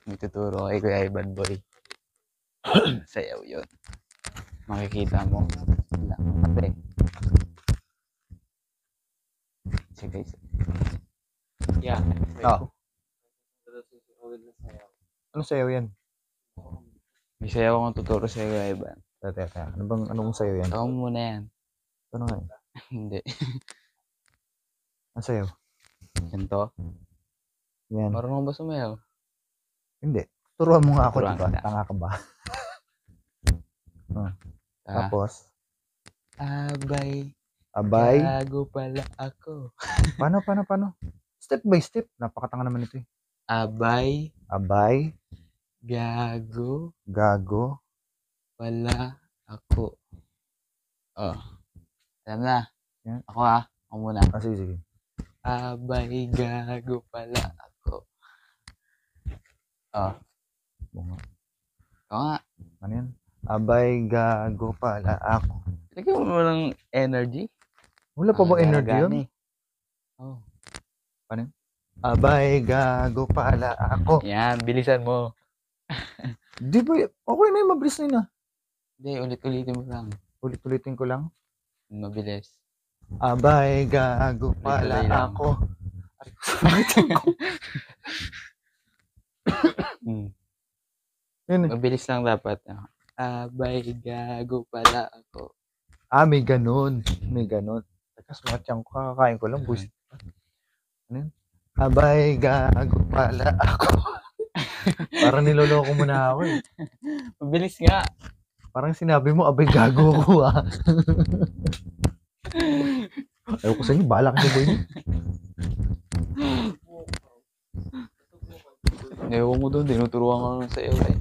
May tuturo kay Kuya Ivan Boy. Sayaw yun. Makikita mo. Lang. Pre. Sige. Yeah. Oh. Ano sayaw yan? May sayaw akong tuturo sa Kuya Ivan. Teka. Anong sayaw yan? Ikaw muna yan. Ano nga yan? Hindi. Ano sayaw? Ganito. Yan. Marunong ba sumayaw? Hindi. Turuan mo nga ako, Turuan diba? kita. Tanga ka ba? Tapos? Abay. Abay. Gago pala ako. Paano? Step by step. Napakatanga naman ito eh. Abay. Abay. Gago Gago. pala ako. Oh. Alam na. Yan. Ako ha. Ako muna. Sige. Abay. Gago pala ako. Oh. Bunga. Ikaw nga. Ano yan? Abay, gago pala ako. Lagyan mo ng energy. Wala pa ba energy yun? Oh. Abay, gago pala ako. Yan. Bilisan mo. Di ba? Okay na yun, mabilis na yun ah. Hindi. Ulit-ulitin mo lang. Ulit-ulitin ko lang. Mabilis. Abay, gago pala Ulit-ulit lang. ako. Yun eh. Mabilis lang dapat. Abay. Gago pala ako. May ganun. Teka, sumatyang ko. Kakakain ko lang. Buisit. Ano yun? Abay, gago pala ako. Parang niloloko mo na ako eh. Mabilis nga. Parang sinabi mo, abay, gago ako ah. Ayoko sa inyo, bahala ka sa boy niyo. Ewan mo doon, dinuturuan ka lang sa iyo eh.